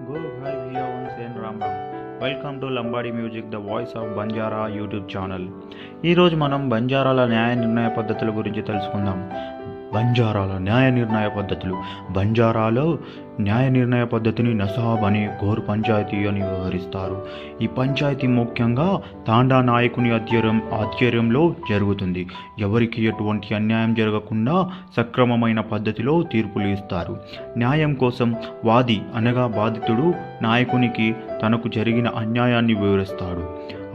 Go Bhai Bhiya once and Ram Ram. Welcome to Lambadi music the voice of Banjara YouTube channel. ఈరోజు మనం బంజారాల న్యాయ నిర్ణయ పద్ధతుల గురించి తెలుసుకుందాం. బంజారాల న్యాయ నిర్ణయ పద్ధతులు. బంజారాలో న్యాయ నిర్ణయ పద్ధతిని నసాబ్ అని ఘోర్ పంచాయతీ అని వ్యవహరిస్తారు. ఈ పంచాయతీ ముఖ్యంగా తాండా నాయకుని ఆధ్వర్యంలో జరుగుతుంది. ఎవరికి ఎటువంటి అన్యాయం జరగకుండా సక్రమమైన పద్ధతిలో తీర్పులు ఇస్తారు. న్యాయం కోసం వాది అనగా బాధితుడు నాయకునికి తనకు జరిగిన అన్యాయాన్ని వివరిస్తాడు.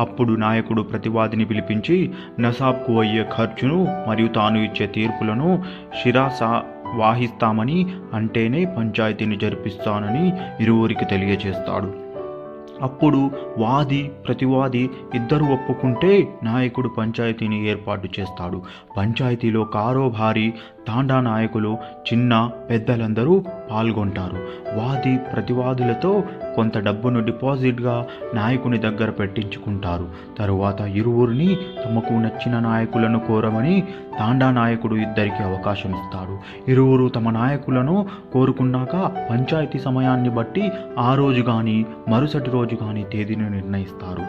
అప్పుడు నాయకుడు ప్రతివాదిని పిలిపించి నసాబ్కు అయ్యే ఖర్చును మరియు తాను ఇచ్చే తీర్పులను శిరాసా వాహిస్తామని అంటేనే పంచాయతీని జరిపిస్తానని ఇరువురికి తెలియజేస్తాడు. అప్పుడు వాది ప్రతివాది ఇద్దరు ఒప్పుకుంటే నాయకుడు పంచాయతీని ఏర్పాటు చేస్తాడు. పంచాయతీలో కారోబారి తాండా నాయకులు చిన్న పెద్దలందరూ పాల్గొంటారు. వాది ప్రతివాదులతో కొంత డబ్బును డిపాజిట్గా నాయకుని దగ్గర పెట్టించుకుంటారు. తరువాత ఇరువురిని తమకు నచ్చిన నాయకులను కోరమని తాండా నాయకుడు ఇద్దరికి అవకాశం ఇస్తాడు. ఇరువురు తమ నాయకులను కోరుకున్నాక పంచాయతీ సమయాన్ని బట్టి ఆ రోజు కానీ మరుసటి రోజు కానీ తేదీని నిర్ణయిస్తారు.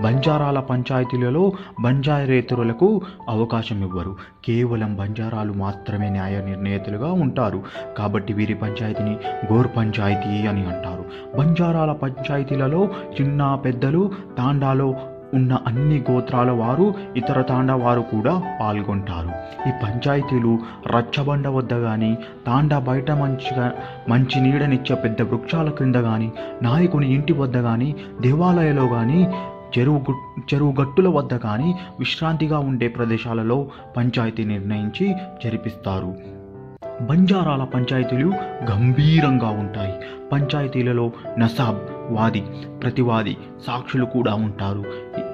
బంజారాల పంచాయతీలలో బంజారేతరులకు అవకాశం ఇవ్వరు. కేవలం బంజారాలు మాత్రమే న్యాయ నిర్ణేతలుగా ఉంటారు. కాబట్టి వీరి పంచాయతీని గోర్ పంచాయతీ అని అంటారు. బంజారాల పంచాయతీలలో చిన్న పెద్దలు తాండాలో ఉన్న అన్ని గోత్రాల వారు ఇతర తాండా వారు కూడా పాల్గొంటారు. ఈ పంచాయతీలు రచ్చబండ వద్ద కానీ తాండా బయట మంచి నీడనిచ్చే పెద్ద వృక్షాల క్రింద కానీ నాయకుని ఇంటి వద్ద కానీ దేవాలయంలో కానీ చెరువు గట్టుల వద్ద కానీ విశ్రాంతిగా ఉండే ప్రదేశాలలో పంచాయతీ నిర్ణయించి జరిపిస్తారు. బంజారాల పంచాయతీలు గంభీరంగా ఉంటాయి. పంచాయతీలలో నసాబ్, వాది, ప్రతివాది, సాక్షులు కూడా ఉంటారు.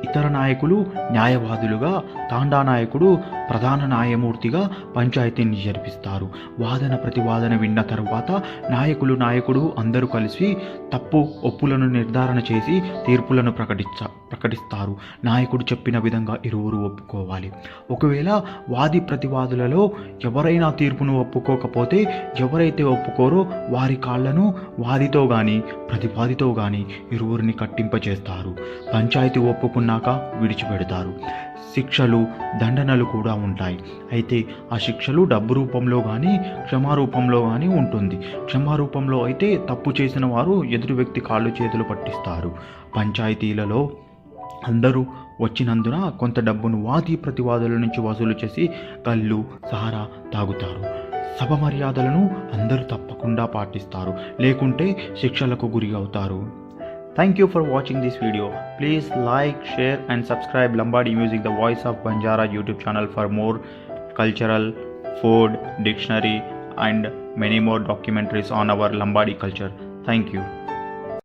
ఇతర నాయకులు న్యాయవాదులుగా, తాండా నాయకుడు ప్రధాన న్యాయమూర్తిగా పంచాయతీని జరిపిస్తారు. వాదన ప్రతివాదన విన్న తరువాత నాయకుడు అందరూ కలిసి తప్పు ఒప్పులను నిర్ధారణ చేసి తీర్పులను ప్రకటిస్తారు. నాయకుడు చెప్పిన విధంగా ఇరువురు ఒప్పుకోవాలి. ఒకవేళ వాది ప్రతివాదులలో ఎవరైనా తీర్పును ఒప్పుకోకపోతే ఎవరైతే ఒప్పుకోరో వారి కాళ్లను వాదితో కానీ ప్రతివాదితో కానీ ఇరువురిని కట్టింపచేస్తారు. పంచాయతీ ఒప్పుకున్నాక విడిచిపెడతారు. శిక్షలు, దండనలు కూడా ఉంటాయి. అయితే ఆ శిక్షలు డబ్బు రూపంలో కానీ క్షమారూపంలో కానీ ఉంటుంది. క్షమారూపంలో అయితే తప్పు చేసిన వారు ఎదుటి వ్యక్తి కాళ్ళు చేతులు పట్టిస్తారు. పంచాయతీలలో అందరూ వచ్చినందున కొంత డబ్బును వాది ప్రతివాదుల నుంచి వసూలు చేసి కళ్ళు, సహారా తాగుతారు. సభ మర్యాదలను అందరూ తప్పకుండా పాటిస్తారు, లేకుంటే శిక్షలకు గురి అవుతారు. Thank you for watching this video. Please like, share and subscribe Lambadi Music, the voice of Banjara YouTube channel for more cultural, food, dictionary and many more documentaries on our Lambadi culture. Thank you.